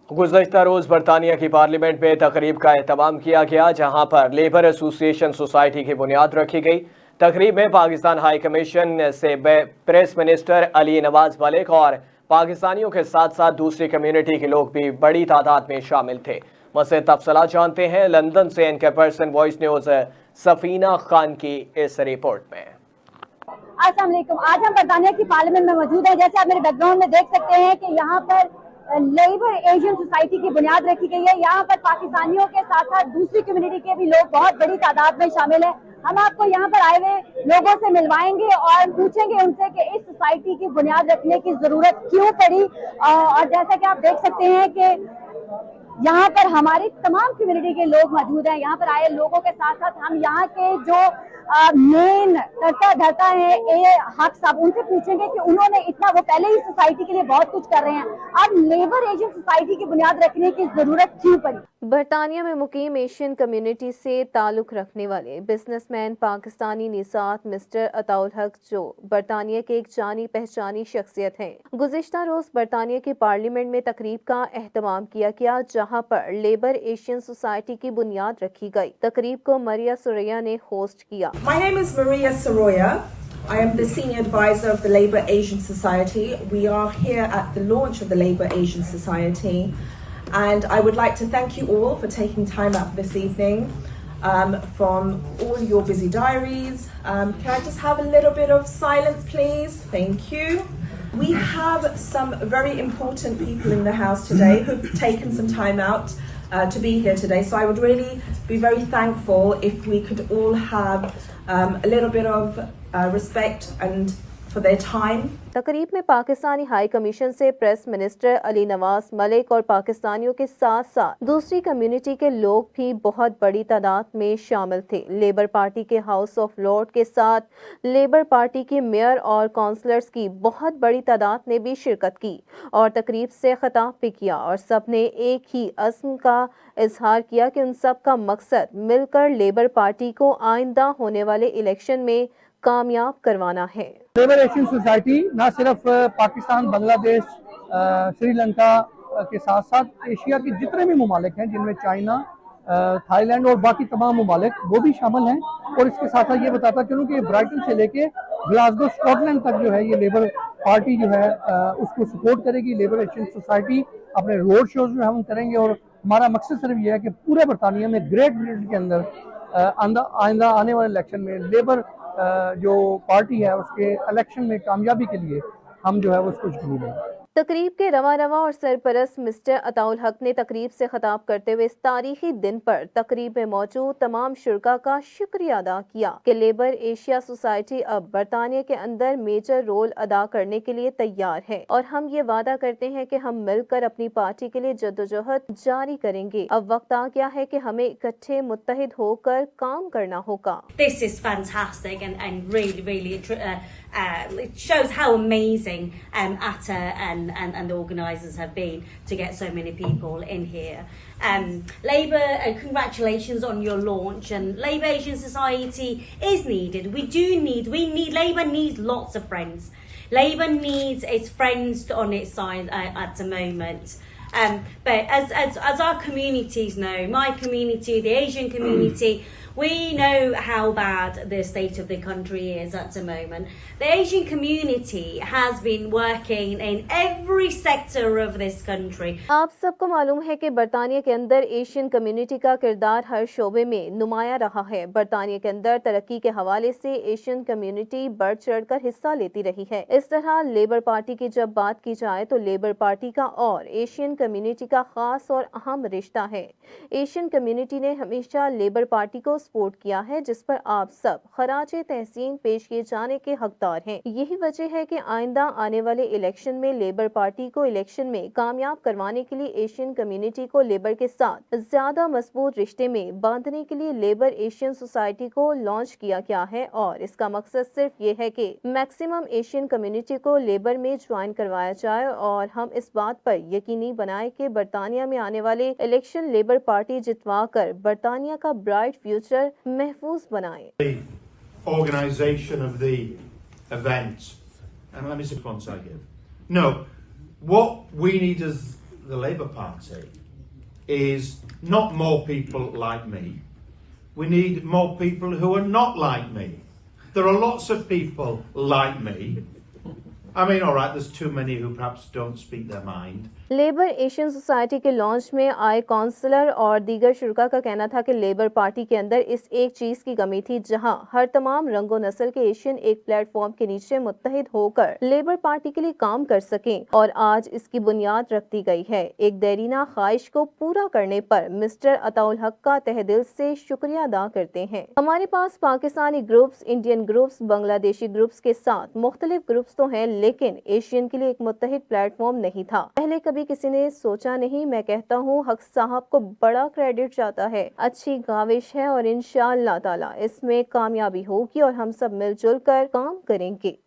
गुज़श्ता रोज़ बरतानिया की पार्लियामेंट में तकरीब का एहतमाम किया गया, जहां पर लेबर एसोसिएशन सोसाइटी की बुनियाद रखी गई। तकरीब में पाकिस्तान हाई कमीशन से प्रेस मिनिस्टर अली नवाज मलिक और पाकिस्तानियों के साथ साथ दूसरी कम्युनिटी के लोग भी बड़ी तादाद में शामिल थे। मज़ीद तफसीलात जानते हैं लंदन से इनके person voice news Safina Khan की इस रिपोर्ट में। अस्सलाम वालेकुम। आज हम बरतानिया की पार्लियामेंट में मौजूद हैं। जैसे आप मेरे बैकग्राउंड में देख सकते हैं कि यहाँ पर लेबर एशियन सोसाइटी की बुनियाद रखी गई है। यहाँ पर पाकिस्तानियों के साथ साथ दूसरी कम्युनिटी के भी लोग बहुत बड़ी तादाद में शामिल हैं। हम आपको यहाँ पर आए हुए लोगों से मिलवाएंगे और पूछेंगे उनसे कि इस सोसाइटी की बुनियाद रखने की जरूरत क्यों पड़ी। और जैसा कि आप देख सकते हैं कि यहाँ पर हमारी तमाम कम्युनिटी के लोग मौजूद हैं। यहाँ पर आए लोगों के साथ साथ हम यहाँ के जो मेन धरता है ये हक साहब, उनसे पूछेंगे कि उन्होंने इतना, वो पहले ही सोसाइटी के लिए बहुत कुछ कर रहे हैं, अब लेबर एशियन सोसाइटी की बुनियाद रखने की जरूरत क्यों पड़ी। बरतानिया में मुकीम एशियन कम्युनिटी से ताल्लुक रखने वाले बिजनेसमैन पाकिस्तानी निसात मिस्टर अताउल हक, जो बरतानिया के एक जानी पहचानी शख्सियत हैं, गुज़िश्ता रोज बरतानिया की पार्लियामेंट में तकरीब का एहतमाम किया गया, जहाँ पर लेबर एशियन सोसाइटी की बुनियाद रखी गई। तकरीब को मरिया सुरैया ने होस्ट किया। My name is Maria Soroya. I am the Senior Advisor of the Labour Asian Society. We are here at the launch of the Labour Asian Society, and I would like to thank you all for taking time out this evening from all your busy diaries. Can I just have a little bit of silence, please? Thank you. We have some very important people in the house today who've taken some time out to be here today. So I would really be very thankful if we could all have a little bit of respect and for their time. तकरीब में Pakistani high commission से press minister Ali Nawaz Malik और पाकिस्तानियों के साथ साथ दूसरी community के लोग भी बहुत बड़ी तादाद में शामिल थे। लेबर पार्टी के हाउस ऑफ लॉर्ड के साथ लेबर पार्टी के मेयर और काउंसलर्स की बहुत बड़ी तादाद ने भी शिरकत की और तकरीब से खिताब भी किया, और सब ने एक ही अज़्म का इजहार किया कि उन सब का मकसद मिलकर लेबर पार्टी को आइंदा होने वाले इलेक्शन में कामयाब करवाना है। लेबर एशियन सोसाइटी न सिर्फ पाकिस्तान, बांग्लादेश, श्रीलंका के साथ साथ एशिया के जितने भी ममालिक हैं, जिनमें चाइना, थाईलैंड और बाकी तमाम ममालिक वो भी शामिल हैं। और इसके साथ साथ ये बताता चलूँ कि ब्राइटन से लेके ग्लासगो स्कॉटलैंड तक जो है ये लेबर पार्टी जो है उसको सपोर्ट करेगी। लेबर एशियन सोसाइटी अपने रोड शोज में हम करेंगे और हमारा मकसद सिर्फ ये है कि पूरे बरतानिया में ग्रेट ब्रिटेन के अंदर आइंदा आने वाले इलेक्शन में लेबर जो पार्टी है उसके इलेक्शन में कामयाबी के लिए हम जो है वो उसको यकीनी देंगे। तकरीब के रवा रवा और सरपरस्त मिस्टर अताउल हक ने तकरीब से खिताब करते हुए इस तारीखी दिन पर तकरीब में मौजूद तमाम शुरका का शुक्रिया अदा किया कि लेबर एशिया सोसाइटी अब बरतानिया के अंदर मेजर रोल अदा करने के लिए तैयार है, और हम ये वादा करते हैं कि हम मिलकर अपनी पार्टी के लिए जद्दोजहद जारी करेंगे। अब वक्त आ गया है कि हमें इकट्ठे मुत्तहिद होकर काम करना होगा। This is fantastic and really it shows how amazing Atta and the organisers have been to get so many people in here. Labour, congratulations on your launch, and Labour Asian Society is needed. Labour needs lots of friends. Labour needs its friends on its side at the moment. But as our communities know, my community, the Asian community, we know how bad the state of the country is at the moment. The Asian community has been working in every sector of this country. आप सबको मालूम है कि बरतानिया के अंदर Asian community का किरदार हर शोबे में नुमाया रहा है। बरतानिया के अंदर तरक्की के हवाले से एशियन कम्युनिटी बढ़ चढ़ कर हिस्सा लेती रही है। इस तरह लेबर पार्टी की जब बात की जाए तो लेबर पार्टी का और एशियन कम्युनिटी का खास और अहम रिश्ता है। एशियन कम्युनिटी ने हमेशा लेबर पार्टी को सपोर्ट किया है, जिस पर आप सब खराजे तहसीन पेश किए जाने के हकदार हैं। यही वजह है कि आइंदा आने वाले इलेक्शन में लेबर पार्टी को इलेक्शन में कामयाब करवाने के लिए एशियन कम्युनिटी को लेबर के साथ ज्यादा मजबूत रिश्ते में बांधने के लिए लेबर एशियन सोसाइटी को लॉन्च किया गया है, और इसका मकसद सिर्फ ये है कि मैक्सिमम एशियन कम्युनिटी को लेबर में ज्वाइन करवाया जाए, और हम इस बात पर यकीनी बनाए कि बरतानिया में आने वाले इलेक्शन लेबर पार्टी जितवा कर बरतानिया का ब्राइट फ्यूचर महफूज बनाए। Organisation of the event, and let me see response I give. No, what we need as the Labour Party is not more people like me. We need more people who are not like me. There are lots of people like me. I mean, all right, there's too many who perhaps don't speak their mind. Labour Asian society के launch में आए counsellor और दीगर शुरा का कहना था कि labour party के अंदर इस एक चीज की कमी थी जहां हर तमाम रंगो नस्ल के एशियन एक प्लेटफॉर्म के नीचे मुत्तहिद होकर लेबर पार्टी के लिए काम कर सकें और आज इसकी बुनियाद रख दी गई है। एक देरीना ख्वाहिश को पूरा करने पर मिस्टर अताउल हक का तहे दिल से शुक्रिया अदा करते हैं। हमारे पास Pakistani groups, Indian groups, Bangladeshi groups के साथ मुख्तलिफ ग्रुप्स तो हैं, लेकिन एशियन के लिए एक मुत्तहिद प्लेटफॉर्म नहीं था। पहले कभी किसी ने सोचा नहीं। मैं कहता हूँ हक साहब को बड़ा क्रेडिट जाता है। अच्छी काविश है और इंशाअल्लाह ताला इसमें कामयाबी होगी और हम सब मिलजुल कर काम करेंगे।